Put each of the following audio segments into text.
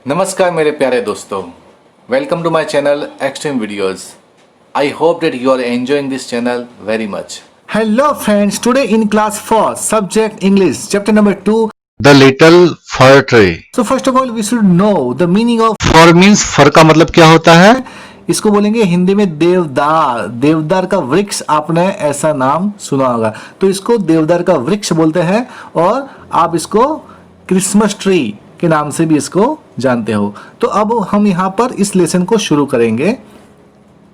नमस्कार मेरे प्यारे दोस्तों, welcome to my channel extreme videos. I hope that you are enjoying this channel very much. Hello friends, today in class 4, subject English, chapter number 2. The little fir tree. So first of all we should know the meaning of fir means fir का मतलब क्या होता है? इसको बोलेंगे हिंदी में देवदार। देवदार का वृक्ष, आपने ऐसा नाम सुना होगा, तो इसको देवदार का वृक्ष बोलते हैं और आप इसको क्रिसमस ट्री के नाम से भी इसको जानते हो। तो अब हम यहाँ पर इस लेसन को शुरू करेंगे।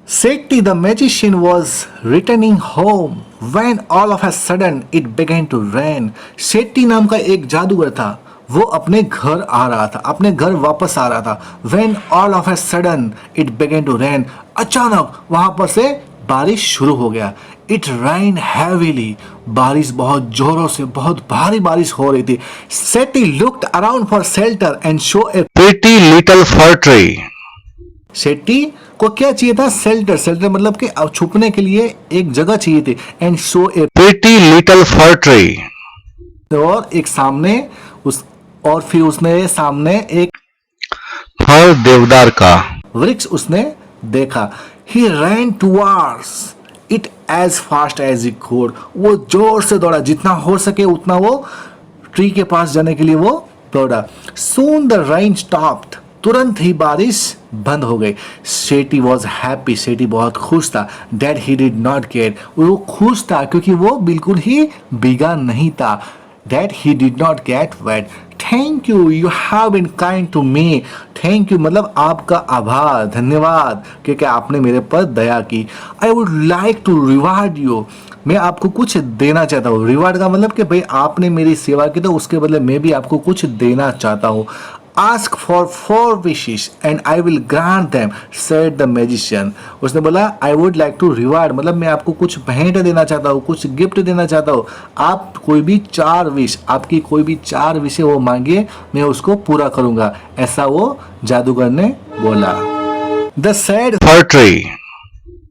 Seti the magician was returning home when all of a sudden it began to rain. सेटी नाम का एक जादूगर था, वो अपने घर आ रहा था, अपने घर वापस आ रहा था। When all of a sudden it began to rain, अचानक वहां पर से बारिश शुरू हो गया। It rained heavily, बारिश बहुत जोरों से, बहुत भारी बारिश हो रही थी। Seti looked around for shelter and saw a Pretty little fir tree. सेटी को क्या चाहिए था? शेल्टर। शेल्टर मतलब कि छुपने के लिए एक जगह चाहिए थी। And show A Pretty little fir tree. और एक सामने उस और फिर उसने सामने एक फर देवदार का। वृक्ष उसने देखा। He ran towards it as fast as he could. वो जोर से दौड़ा, जितना हो सके उतना वो ट्री के पास जाने के लिए वो दौड़ा। सून द रेन स्टॉप्ड, तुरंत ही बारिश बंद हो गई। सेटी वॉज हैप्पी, सेटी बहुत खुश था। That he did not gate, वो खुश था क्योंकि वो बिल्कुल ही भीगा नहीं था। That he did not get wet. Thank you, you have been kind to me. Thank you मतलब आपका आभार, धन्यवाद क्योंकि आपने मेरे पर दया की। I would like to reward you, मैं आपको कुछ देना चाहता हूँ। रिवार्ड का मतलब कि भाई आपने मेरी सेवा की तो उसके बदले मैं भी आपको कुछ देना चाहता हूँ। Ask for 4 wishes and I will grant them, said the magician. उसने बोला I would like to reward, मतलब मैं आपको कुछ भेंट देना चाहता हूँ, कुछ गिफ्ट देना चाहता हूँ। आप कोई भी 4 विश, आपकी कोई भी 4 विशें वो मांगिए, मैं उसको पूरा करूँगा, ऐसा वो जादूगर ने बोला। The said Fir tree.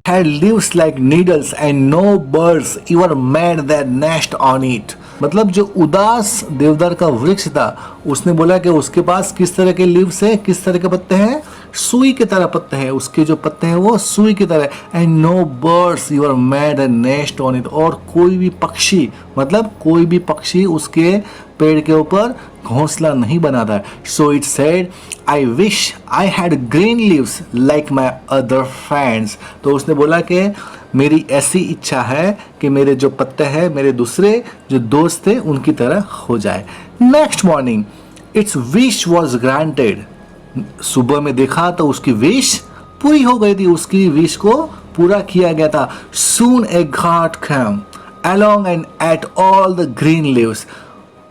had leaves like needles and no birds ever made their nest on it. मतलब जो उदास देवदार का वृक्ष था उसने बोला कि उसके पास किस तरह के लीव्स है, किस तरह के पत्ते हैं? सुई की तरह पत्ते हैं, उसके जो पत्ते हैं वो सुई की तरह। And no birds ever made a nest on it, और कोई भी पक्षी, मतलब कोई भी पक्षी उसके पेड़ के ऊपर घोंसला नहीं बनाता। So it said I wish I had green leaves like my other friends. तो उसने बोला कि मेरी ऐसी इच्छा है कि मेरे जो पत्ते हैं, मेरे दूसरे जो दोस्त थे उनकी तरह हो जाए। Next morning it's wish was granted. सुबह में देखा तो उसकी विश पूरी हो गई थी, उसकी विश को पूरा किया गया था। सून ए घाट केम along and ate all the green leaves.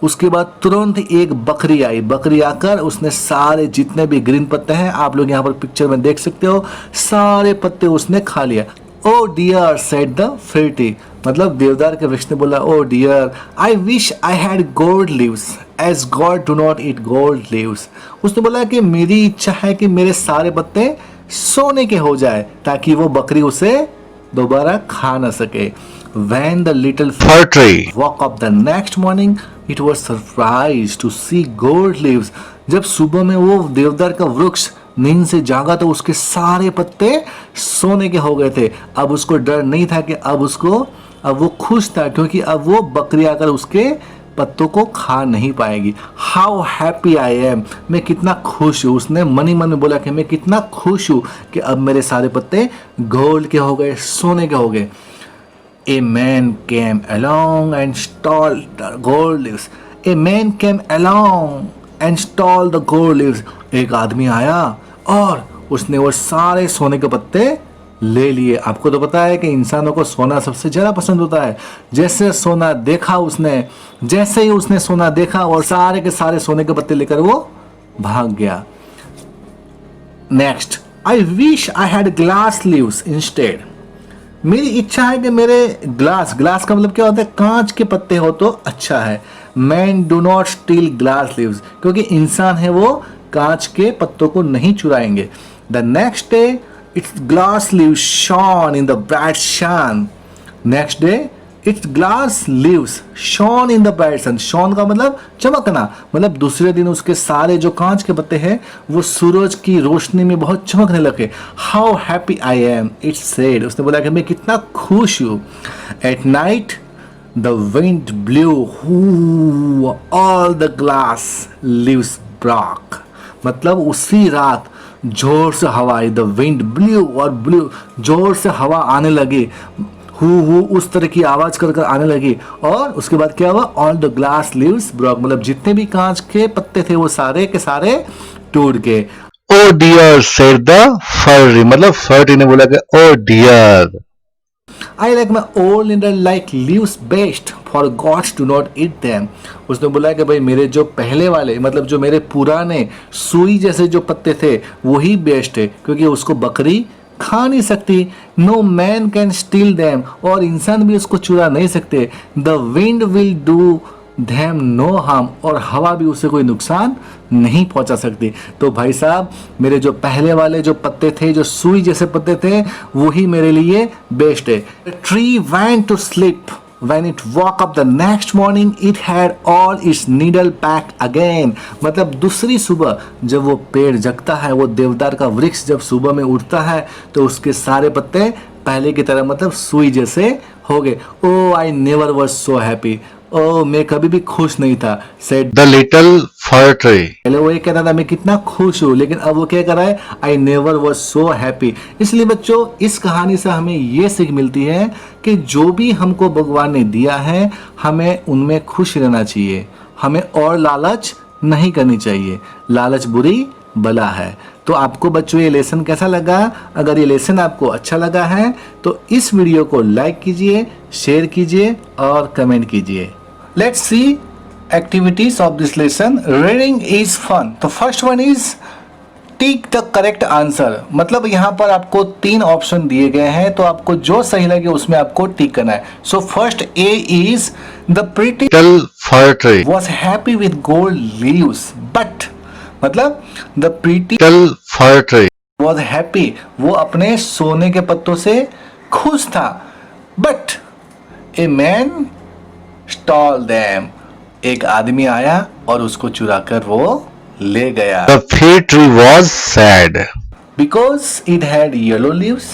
उसके बाद तुरंत एक बकरी आई। बकरी आकर उसने सारे जितने भी ग्रीन पत्ते हैं, आप लोग यहाँ पर पिक्चर में देख सकते हो, सारे पत्ते उसने खा लिया। Oh dear said the fir tree, मतलब देवदार के वृक्ष ने बोला oh dear I wish I had gold leaves as god do not eat gold leaves. उसने बोला कि मेरी इच्छा है कि मेरे सारे पत्ते सोने के हो जाए ताकि वो बकरी उसे दोबारा खा न सके। When the little Fir tree. woke up the next morning, it was surprised to see gold leaves. जब सुबह में वो देवदार का वृक्ष नींद से जागा तो उसके सारे पत्ते सोने के हो गए थे। अब उसको डर नहीं था कि अब वो खुश था क्योंकि अब वो बकरी आकर उसके पत्तों को खा नहीं पाएगी। हाउ हैप्पी आई एम, मैं कितना खुश हूँ। उसने मन ही मन में बोला कि मैं कितना खुश हूँ कि अब मेरे सारे पत्ते गोल्ड के हो गए, सोने के हो गए। A man came along and stole the gold leaves. A man came along and stole the gold leaves. एक आदमी आया और उसने वो सारे सोने के पत्ते ले लिए। आपको तो पता है कि इंसानों को सोना सबसे ज़्यादा पसंद होता है। जैसे सोना देखा उसने, जैसे ही उसने सोना देखा और सारे के सारे सोने के पत्ते लेकर वो भाग गया। Next, I wish I had glass leaves instead. मेरी इच्छा है कि मेरे ग्लास का मतलब क्या होता है? कांच के पत्ते हो तो अच्छा है। Man do not steal glass leaves, क्योंकि इंसान है वो कांच के पत्तों को नहीं चुराएंगे। The next day it's glass leaves shone in the bright sun. Next day it's glass leaves shone in the bright sun. Shone का मतलब चमकना, मतलब दूसरे दिन उसके सारे जो कांच के पत्ते हैं वो सूरज की रोशनी में बहुत चमकने लगे। How happy I am, it's said, उसने बोला कि मैं कितना खुश हूँ। At night the wind blue, all the glass leaves Brock, मतलब उसी रात जोर से हवा आई। द विंड ब्लू, और ब्लू जोर से हवा आने लगी, हु उस तरह की आवाज कर कर आने लगी। और उसके बाद क्या हुआ, all the glass leaves Brock, मतलब जितने भी कांच के पत्ते थे वो सारे के सारे टूट गए। Oh dear said the fir tree, मतलब फर ट्री ने बोला कि oh dear. I like my old leader like leaves best, for gods do not eat them. उसने बोला कि भाई मेरे जो पहले वाले, मतलब जो मेरे पुराने सुई जैसे जो पत्ते थे वही बेस्ट है, क्योंकि उसको बकरी खा नहीं सकती। No man can steal them, और इंसान भी उसको चुरा नहीं सकते। The wind will do them no harm, और हवा भी उसे कोई नुकसान नहीं पहुंचा सकती। तो भाई साहब मेरे जो पहले वाले जो पत्ते थे, जो सुई जैसे पत्ते थे, वही मेरे लिए बेस्ट है। Tree went to sleep, when it woke up the next morning it had all its needle back again, मतलब दूसरी सुबह जब वो पेड़ जगता है, वो देवदार का वृक्ष जब सुबह में उठता है तो उसके सारे पत्ते पहले की तरह मतलब सुई जैसे हो गए। Oh I never was so happy, oh मैं कभी भी खुश नहीं था। Said the little fir tree, पहले वो ये कहता था मैं कितना खुश हूँ, लेकिन अब वो क्या कर रहा है, आई नेवर वॉज सो हैप्पी। इसलिए बच्चों इस कहानी से हमें ये सीख मिलती है कि जो भी हमको भगवान ने दिया है हमें उनमें खुश रहना चाहिए, हमें और लालच नहीं करनी चाहिए। लालच बुरी बला है। तो आपको बच्चों ये लेसन कैसा लगा? अगर ये लेसन आपको अच्छा लगा है तो इस वीडियो को लाइक कीजिए, शेयर कीजिए और कमेंट कीजिए। Let's see activities of this lesson. Reading is fun. तो first one is tick the correct answer, मतलब यहाँ पर आपको 3 ऑप्शन दिए गए हैं, तो आपको जो सही लगे उसमें आपको टिक करना है। So first A is the pretty little fir tree, was happy with gold leaves, but मतलब the pretty little fir tree, was happy, वो अपने सोने के पत्तों से खुश था। but a man stole them, एक आदमी आया और उसको चुरा कर वो ले गया। The fir tree was sad, because it had yellow leaves,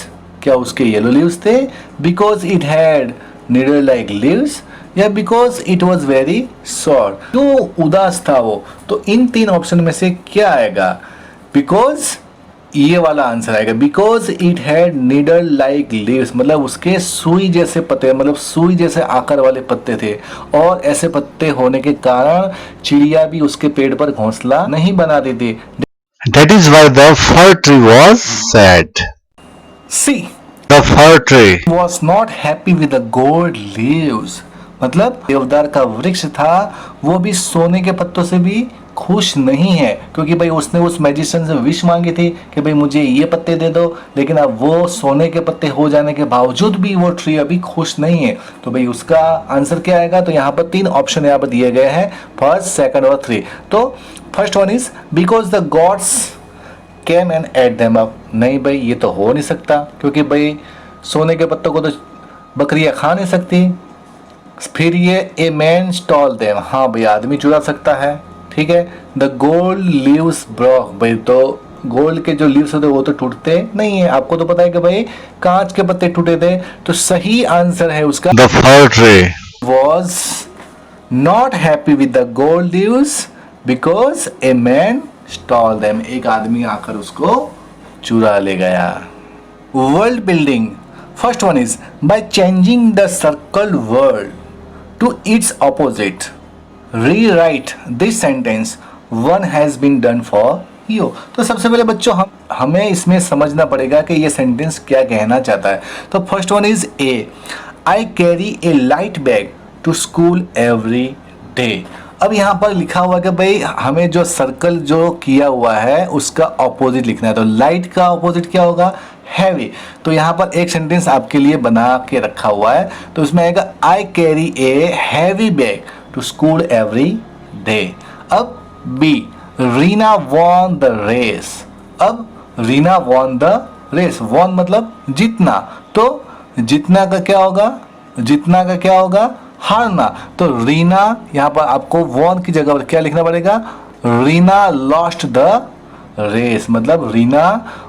क्या उसके येलो लीव्स थे? because it had needle like leaves, या because it was very sore, क्यों उदास था वो? तो इन 3 ऑप्शन में से क्या आएगा? बिकॉज ये वाला आंसर आएगा। Because it had needle like leaves, मतलब उसके सुई जैसे पत्ते, मतलब सुई जैसे आकार वाले पत्ते थे, और ऐसे पत्ते होने के कारण चिड़िया भी उसके पेड़ पर घोंसला नहीं बनाती थी। That is why the fir tree was sad. See the fir tree was not happy with the gold leaves, मतलब देवदार का वृक्ष था वो भी सोने के पत्तों से भी खुश नहीं है, क्योंकि भाई उसने उस मैजिशियन से विश मांगी थी कि भाई मुझे ये पत्ते दे दो, लेकिन अब वो सोने के पत्ते हो जाने के बावजूद भी वो ट्री अभी खुश नहीं है। तो भाई उसका आंसर क्या आएगा? तो यहाँ पर 3 ऑप्शन यहाँ पर दिए गए हैं, फर्स्ट, सेकंड और 3। तो first one is because the gods came and at them up. नहीं भाई ये तो हो नहीं सकता, क्योंकि भाई सोने के पत्तों को तो बकरियां खा नहीं सकती। फिर ये ए मैन स्टॉल देम, हाँ भाई आदमी चुरा सकता है, ठीक है। द गोल्ड लीव्स ब्रॉक, भाई तो गोल्ड के जो लीव्स होते वो तो टूटते नहीं है, आपको तो पता है कि भाई कांच के पत्ते टूटे थे। तो सही आंसर है उसका the fir tree was not happy with the gold leaves because a man stall them, एक आदमी आकर उसको चुरा ले गया। World building, first one is by changing the circle word to its opposite, rewrite this sentence, one has been done for you। तो सबसे पहले बच्चों हमें इसमें समझना पड़ेगा कि ये सेंटेंस क्या कहना चाहता है। तो first one is a, I carry a light bag to school every day. अब यहाँ पर लिखा हुआ कि भाई हमें जो सर्कल जो किया हुआ है उसका ऑपोजिट लिखना है। तो लाइट का ऑपोजिट क्या होगा? हैवी। तो यहाँ पर एक सेंटेंस आपके लिए बना के रखा हुआ है, तो उसमें आएगा I carry a heavy bag to school every day. अब B, Reena won the race. अब Reena won the race, won मतलब जीतना, तो जीतना का क्या होगा? जीतना का क्या होगा, हारना। तो रीना यहाँ पर आपको वॉन की जगह पर क्या लिखना पड़ेगा, रीना लॉस्ट द रेस, मतलब रीना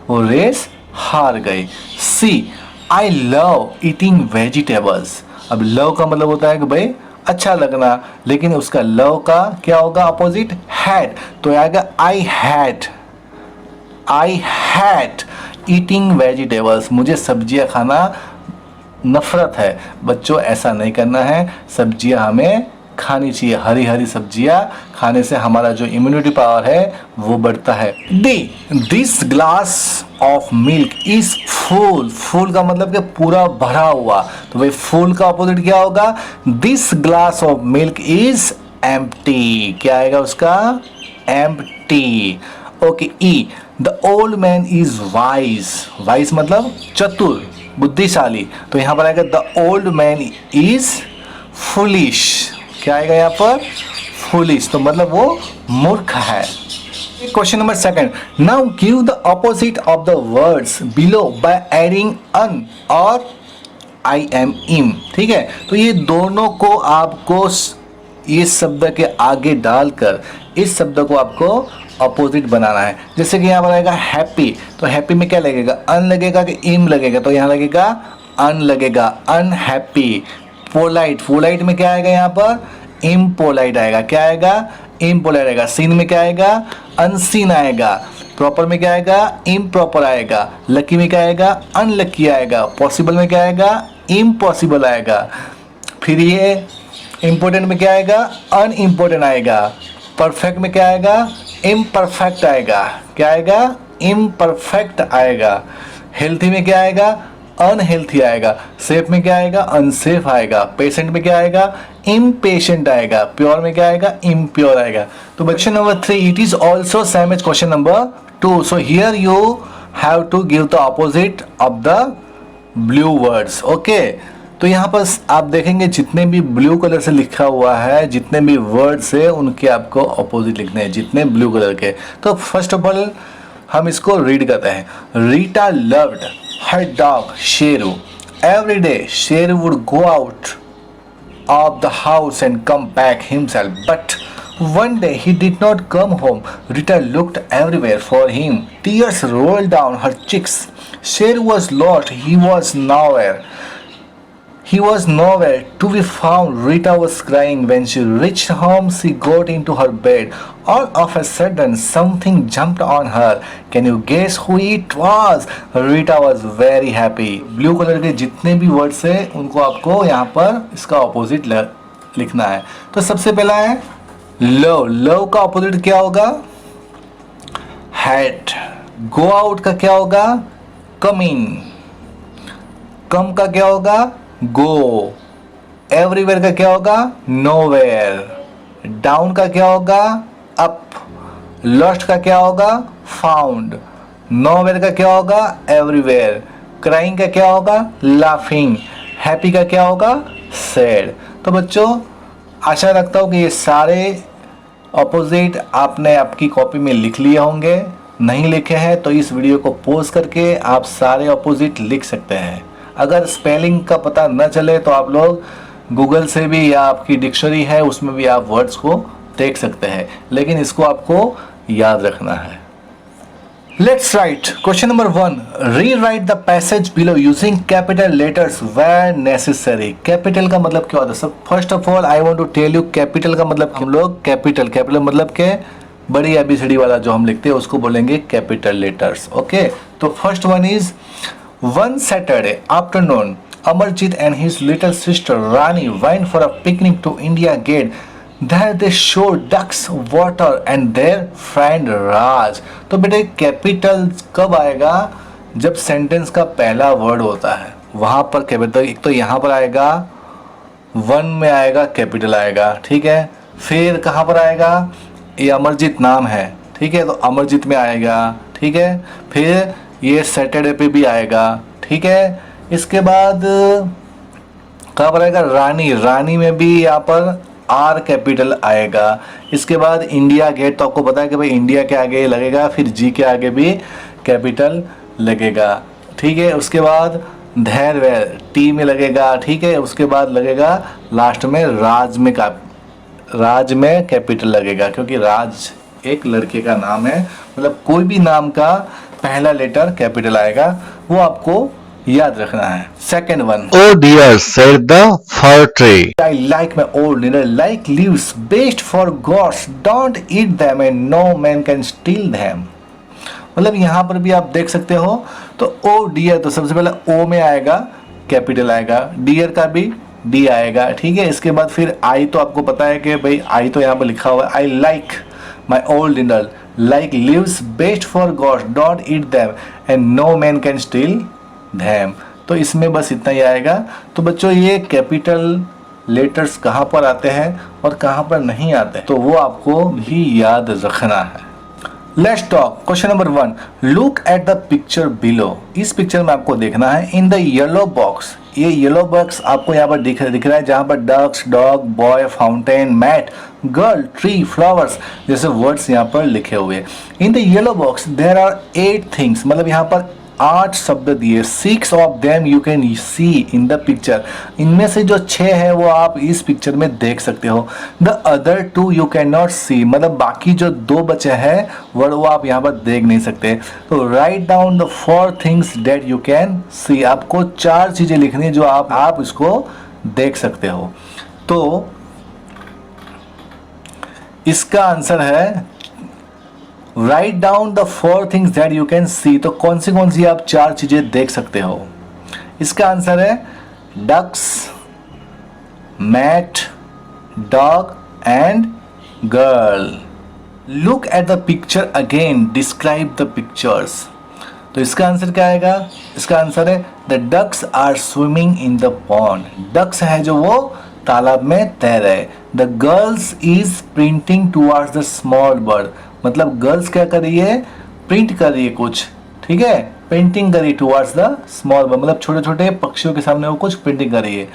वो रेस हार गई। सी, आई लव ईटिंग वेजिटेबल्स। अब लव का मतलब होता है कि भाई अच्छा लगना, लेकिन उसका लव का क्या होगा अपोजिट, हैड। तो आएगा आई हैड ईटिंग वेजिटेबल्स, मुझे सब्जियां खाना नफरत है। बच्चों ऐसा नहीं करना है, सब्जियां हमें खानी चाहिए। हरी हरी सब्जियां खाने से हमारा जो इम्यूनिटी पावर है वो बढ़ता है। D, this glass of milk is full. Full का मतलब कि पूरा भरा हुआ। तो भाई फुल का अपोजिट क्या होगा, this glass of milk is empty. क्या आएगा उसका, empty. Okay. E, the old man is wise. Wise मतलब चतुर, बुद्धिशाली। तो यहां पर आएगा the old man is foolish. क्या आएगा यहाँ पर, फुलिश। तो मतलब वो मूर्ख है। Question number second, now give the opposite of the words below by adding un और आई एम इम। ठीक है, तो ये दोनों को आपको इस शब्द के आगे डालकर इस शब्द को आपको अपोजिट बनाना है। जैसे कि यहाँ पर आएगा हैप्पी, तो हैप्पी में क्या लगेगा, अन लगेगा कि इम लगेगा, तो यहाँ लगेगा अन लगेगा, अनहैप्पी। पोलाइट, पोलाइट में क्या आएगा यहाँ पर, इम्पोलाइट आएगा। क्या आएगा, इम्पोलाइट आएगा। सीन में क्या आएगा, अनसीन आएगा। प्रॉपर में क्या आएगा, इम्प्रॉपर आएगा। लकी में क्या आएगा, अनलकी आएगा। पॉसिबल में क्या आएगा, इम्पॉसिबल आएगा। फिर ये इम्पोर्टेंट में क्या आएगा, अनइम्पोर्टेंट आएगा। परफेक्ट में क्या आएगा, इम्परफेक्ट आएगा। क्या आएगा, इम्परफेक्ट आएगा। हेल्थी में क्या आएगा, अनहेल्थी आएगा। सेफ में क्या आएगा, अनसेफ आएगा। पेशेंट में क्या आएगा, इम्पेशेंट आएगा। प्योर में क्या आएगा, इम्प्योर आएगा। तो question number 3, it is also same as question number 2। So here you have to give the opposite of the blue words. Okay, तो यहाँ पर आप देखेंगे जितने भी ब्लू कलर से लिखा हुआ है, जितने भी वर्ड्स है उनके आपको ऑपोजिट लिखने हैं, जितने ब्लू कलर के। तो फर्स्ट ऑफ ऑल हम इसको रीड करते हैं। Rita loved her dog Sheru. Every day Sheru would go out of the house and come back himself, but one day he did not come home. Rita looked everywhere for him. Tears rolled down her cheeks. Sheru was lost. He was nowhere to be found. Rita was crying. When she reached home, she got into her bed. All of a sudden, something jumped on her. Can you guess who it was? Rita was very happy. Blue colour के जितने भी words है उनको आपको यहाँ पर इसका opposite लिखना है। तो सबसे पहला है लव। लव का ऑपोजिट क्या होगा, हैट। गो आउट का क्या होगा, कम इन। कम का क्या होगा, गो। एवरीवेयर का क्या होगा, नोवेयर। डाउन का क्या होगा, अप। लॉस्ट का क्या होगा, फाउंड। नोवेयर का क्या होगा, एवरीवेयर। क्राइंग का क्या होगा, लाफिंग। हैप्पी का क्या होगा, सैड। तो बच्चों आशा रखता हूँ कि ये सारे ऑपोजिट आपने आपकी कॉपी में लिख लिए होंगे। नहीं लिखे हैं तो इस वीडियो को पॉज करके आप सारे ऑपोजिट लिख सकते हैं। अगर स्पेलिंग का पता न चले तो आप लोग गूगल से भी या आपकी डिक्शनरी है उसमें भी आप वर्ड्स को देख सकते हैं, लेकिन इसको आपको याद रखना है। Let's write question number 1, rewrite the passage below using capital letters where necessary. Capital का मतलब क्या होता है, सब first of all I want to tell you capital का मतलब हम लोग कैपिटल मतलब के बड़ी एबीसीडी वाला जो हम लिखते हैं उसको बोलेंगे कैपिटल लेटर्स। ओके, तो first one is One Saturday afternoon, Amarjit and his little sister Rani went for a picnic to India Gate. There they showed ducks, water and their friend Raj. तो बेटे capital कब आएगा, जब sentence का पहला word होता है वहाँ पर कैपिटल। एक तो यहाँ पर आएगा, वन में आएगा कैपिटल आएगा, ठीक है। फिर कहाँ पर आएगा, ये अमरजीत नाम है, ठीक है, तो अमरजीत में आएगा, ठीक है। फिर ये सैटरडे पे भी आएगा, ठीक है। इसके बाद कहाँ पर आएगा, रानी में भी यहाँ पर आर कैपिटल आएगा। इसके बाद इंडिया गेट, तो आपको पता है कि भाई इंडिया के आगे लगेगा, फिर जी के आगे भी कैपिटल लगेगा, ठीक है। उसके बाद धैर वैर टी में लगेगा, ठीक है। उसके बाद लगेगा लास्ट में राज में कैपिटल लगेगा, क्योंकि राज एक लड़के का नाम है, मतलब कोई भी नाम का पहला लेटर कैपिटल आएगा, वो आपको याद रखना है। Second one, Oh dear, said the fir tree. I like my old dinner like leaves best for gods, don't eat them and no man can steal them। मतलब यहाँ पर भी आप देख सकते हो, तो ओ डियर तो सबसे पहले ओ में आएगा, कैपिटल आएगा, डियर का भी डी आएगा, ठीक है। इसके बाद फिर आई, तो आपको पता है कि भाई आई तो यहाँ पर लिखा हुआ है, I like my old dinner like leaves best for goats don't eat them and no man can steal them. तो इसमें बस इतना ही आएगा। तो बच्चों ये कैपिटल लेटर्स कहाँ पर आते हैं और कहाँ पर नहीं आते, तो वो आपको भी याद रखना है। Let's talk question number 1, look at the picture below. इस पिक्चर में आपको देखना है इन द येलो बॉक्स, ये येलो बॉक्स आपको यहाँ पर दिख रहा है, जहाँ पर ducks, dog, boy, fountain, mat, girl, tree, flowers जैसे वर्ड्स यहाँ पर लिखे हुए। In the yellow box there are 8 things, मतलब यहाँ पर 8 शब्द दिए, 6 of them you can see in the picture. इनमें से जो 6 है वो आप इस पिक्चर में देख सकते हो। The other 2 you can not see, मतलब बाकी जो 2 बचे हैं वर्ड वो आप यहाँ पर देख नहीं सकते। तो write down the 4 things that you can सी, आपको 4 चीजें लिखनी है जो आप इसको देख सकते हो। तो इसका आंसर है write down the 4 things that you can सी। तो कौन सी आप 4 चीजें देख सकते हो? इसका आंसर है ducks, mat, dog and girl. Look at the picture again, describe the pictures. तो इसका आंसर क्या आएगा? इसका आंसर है the ducks are swimming in the pond. Ducks है जो वो तालाब में तैर रहे। The girls is printing towards the small bird, मतलब गर्ल्स क्या कर रही है? प्रिंट कर रही है कुछ, ठीक है, पेंटिंग कर रही है टुवर्ड्स द स्मॉल बर्ड, मतलब छोटे छोटे पक्षियों के सामने वो कुछ पेंटिंग कर रही है।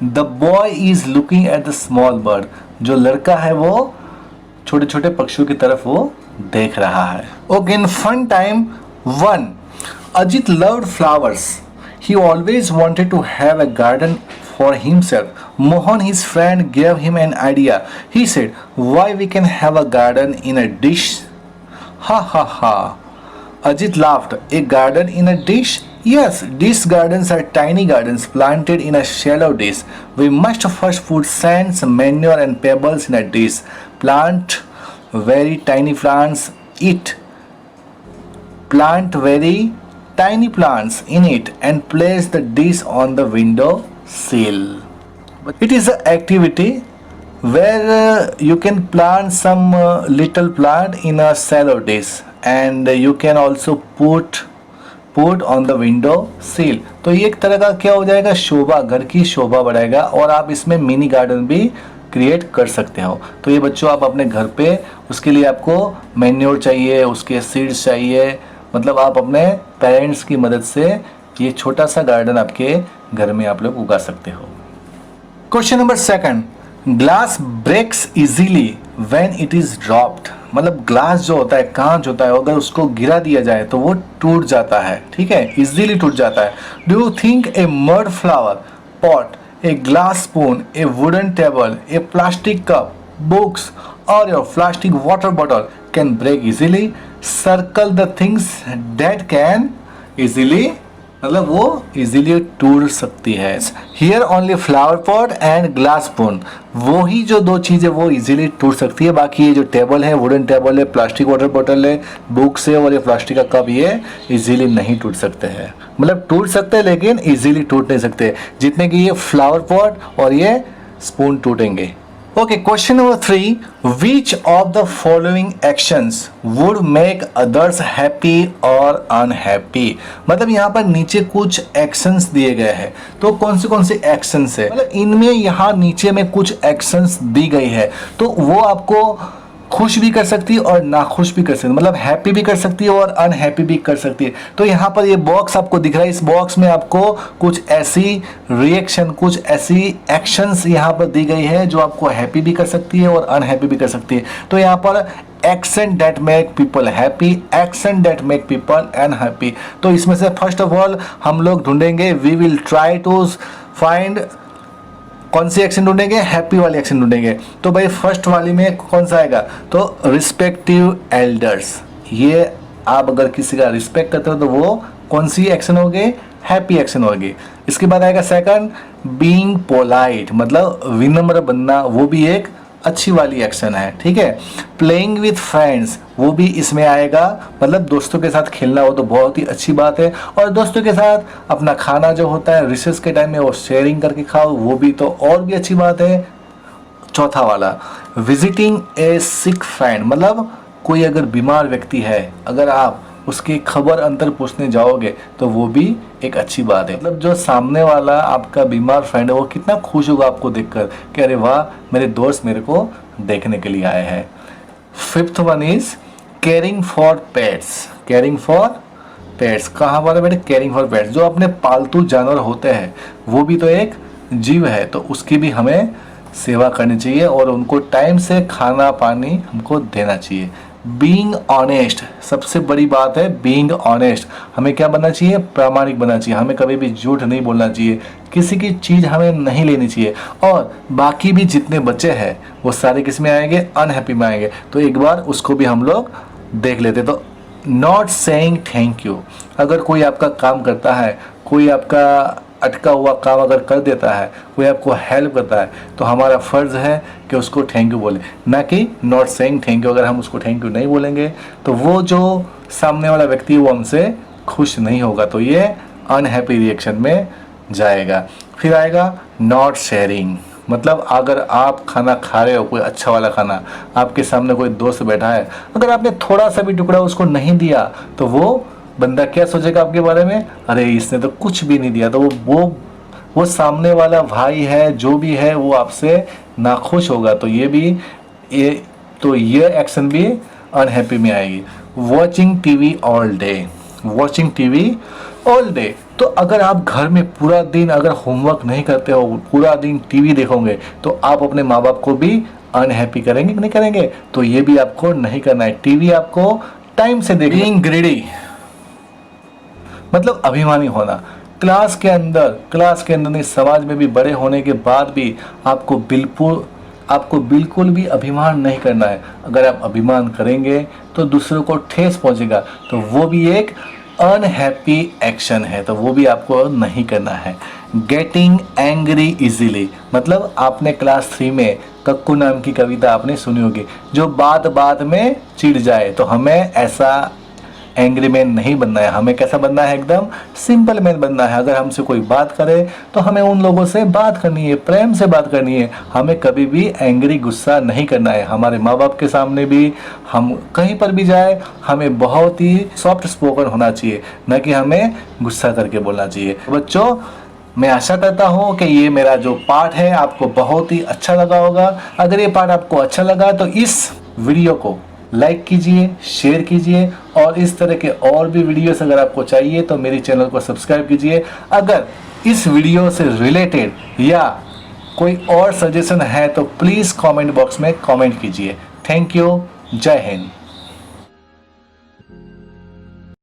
The boy is looking at the small bird, जो लड़का है वो छोटे छोटे पक्षियों की तरफ वो देख रहा है। Okay, in fun time 1, Ajit loved flowers, he always wanted to have a garden for himself. Mohan, his friend, gave him an idea. He said, why we can have a garden in a dish? Ha ha ha. Ajit laughed. A garden in a dish? Yes, dish gardens are tiny gardens planted in a shallow dish. We must first put sand, some manure and pebbles in a dish. Plant very tiny plants. Plant very tiny plants in it and place the dish on the window sill. It is an activity where you can plant some little plant in a shallow dish and you can also put on the window sill. तो ये एक तरह का क्या हो जाएगा? शोभा, घर की शोभा बढ़ाएगा और आप इसमें मिनी गार्डन भी क्रिएट कर सकते हो। तो ये बच्चों आप अपने घर पे, उसके लिए आपको मैन्योर चाहिए, उसके सीड्स चाहिए, मतलब आप अपने पेरेंट्स की मदद से ये छोटा सा गार्डन आपके घर में आप लोग उगा सकते हो। Question number 2, glass breaks easily when it is dropped, मतलब ग्लास जो होता है, कांच होता है, अगर उसको गिरा दिया जाए तो वो टूट जाता है, ठीक है, इजीली टूट जाता है। Do you think a mud flower pot, a glass spoon, a wooden table, a plastic cup, books और your plastic water bottle can break easily? Circle the things that can easily, मतलब वो easily टूट सकती है। Here only flower pot and glass spoon, वो ही जो 2 चीजें वो इजीली टूट सकती है, बाकी ये जो टेबल है, वुडन टेबल है, प्लास्टिक वाटर बॉटल है, बुक्स है और ये प्लास्टिक का कप, ये इजीली नहीं टूट सकते हैं। मतलब टूट सकते हैं लेकिन इजीली टूट नहीं सकते, जितने कि ये फ्लावर पॉट और ये spoon टूटेंगे। Okay, question number 3, which of the following actions would make others happy or unhappy? मतलब यहाँ पर नीचे कुछ एक्शंस दिए गए हैं, तो कौन से एक्शंस है, मतलब इनमें यहाँ नीचे में कुछ एक्शंस दी गई है, तो वो आपको खुश भी कर सकती है और नाखुश भी कर सकती है, मतलब हैप्पी भी कर सकती है और अनहैप्पी भी कर सकती है। तो यहाँ पर ये बॉक्स आपको दिख रहा है, इस बॉक्स में आपको कुछ ऐसी रिएक्शन, कुछ ऐसी एक्शंस यहाँ पर दी गई है जो आपको हैप्पी भी कर सकती है और अनहैप्पी भी कर सकती है। तो यहाँ पर action that make people happy, action that make people unhappy. तो इसमें से फर्स्ट ऑफ ऑल हम लोग ढूंढेंगे, we will try to find, कौन सी एक्शन ढूंढेंगे, हैप्पी वाली एक्शन ढूंढेंगे। तो भाई फर्स्ट वाली में कौन सा आएगा, तो रिस्पेक्टिव एल्डर्स। ये आप अगर किसी का रिस्पेक्ट करते हो तो वो कौन सी एक्शन होगी, हैप्पी एक्शन होगी। इसके बाद आएगा सेकंड, बीइंग पोलाइट, मतलब विनम्र बनना, वो भी एक अच्छी वाली एक्शन है, ठीक है। प्लेइंग विथ फ्रेंड्स, वो भी इसमें आएगा, मतलब दोस्तों के साथ खेलना, वो तो बहुत ही अच्छी बात है। और दोस्तों के साथ अपना खाना जो होता है रिसेस के टाइम में वो शेयरिंग करके खाओ, वो भी तो और भी अच्छी बात है। चौथा वाला, विजिटिंग ए सिक फ्रेंड, मतलब कोई अगर बीमार व्यक्ति है, अगर आप उसकी खबर अंतर पूछने जाओगे तो वो भी एक अच्छी बात है। मतलब जो सामने वाला आपका बीमार फ्रेंड है वो कितना खुश होगा आपको देखकर कि अरे वाह, मेरे दोस्त मेरे को देखने के लिए आए हैं। Fifth one is caring for pets, caring for pets कहाँ पर है बेटे, केयरिंग फॉर पेट्स, जो अपने पालतू जानवर होते हैं वो भी तो एक जीव है, तो उसकी भी हमें सेवा करनी चाहिए और उनको टाइम से खाना पानी हमको देना चाहिए। बीइंग ऑनेस्ट, सबसे बड़ी बात है बीइंग ऑनेस्ट, हमें क्या बनना चाहिए, प्रामाणिक बनना चाहिए, हमें कभी भी झूठ नहीं बोलना चाहिए, किसी की चीज़ हमें नहीं लेनी चाहिए। और बाकी भी जितने बच्चे हैं वो सारे किस में आएंगे, अनहैप्पी में आएंगे। तो एक बार उसको भी हम लोग देख लेते। तो नॉट सेइंग थैंक यू, अगर कोई आपका काम करता है, कोई आपका अटका हुआ काम अगर कर देता है, कोई आपको हेल्प करता है, तो हमारा फ़र्ज़ है कि उसको थैंक यू बोले, ना कि नॉट सेइंग थैंक यू। अगर हम उसको थैंक यू नहीं बोलेंगे तो वो जो सामने वाला व्यक्ति वो हमसे खुश नहीं होगा, तो ये अनहैप्पी रिएक्शन में जाएगा। फिर आएगा नॉट शेयरिंग, मतलब अगर आप खाना खा रहे हो, कोई अच्छा वाला खाना, आपके सामने कोई दोस्त बैठा है, अगर आपने थोड़ा सा भी टुकड़ा उसको नहीं दिया तो वो बंदा क्या सोचेगा आपके बारे में, अरे इसने तो कुछ भी नहीं दिया। तो वो सामने वाला भाई है जो भी है वो आपसे नाखुश होगा। तो ये एक्शन भी अनहैप्पी में आएगी। Watching TV all day, watching TV all day, तो अगर आप घर में पूरा दिन अगर होमवर्क नहीं करते हो, पूरा दिन टीवी देखोगे, तो आप अपने माँ बाप को भी अनहैप्पी करेंगे कि नहीं करेंगे, तो ये भी आपको नहीं करना है। टीवी आपको टाइम से देखना। बीइंग ग्रीडी, मतलब अभिमानी होना, क्लास के अंदर नहीं, समाज में भी बड़े होने के बाद भी आपको बिल्कुल भी अभिमान नहीं करना है। अगर आप अभिमान करेंगे तो दूसरों को ठेस पहुंचेगा, तो वो भी एक अनहैप्पी एक्शन है, तो वो भी आपको नहीं करना है। गेटिंग एंग्री इजीली, मतलब आपने क्लास 3 में कक्कू नाम की कविता आपने सुनी होगी, जो बात में चिढ़ जाए, तो हमें ऐसा एंग्री मैन नहीं बनना है, हमें कैसा बनना है, एकदम सिंपल मैन बनना है। अगर हमसे कोई बात करे तो हमें उन लोगों से बात करनी है, प्रेम से बात करनी है, हमें कभी भी एंग्री गुस्सा नहीं करना है। हमारे माँ बाप के सामने भी, हम कहीं पर भी जाए, हमें बहुत ही सॉफ्ट स्पोकन होना चाहिए, न कि हमें गुस्सा करके बोलना चाहिए। बच्चों, मैं आशा करता हूँ कि ये मेरा जो पार्ट है आपको बहुत ही अच्छा लगा होगा। अगर ये पार्ट आपको अच्छा लगा तो इस वीडियो को लाइक कीजिए, शेयर कीजिए, और इस तरह के और भी वीडियोस अगर आपको चाहिए तो मेरे चैनल को सब्सक्राइब कीजिए। अगर इस वीडियो से रिलेटेड या कोई और सजेशन है तो प्लीज़ कमेंट बॉक्स में कमेंट कीजिए। थैंक यू, जय हिंद।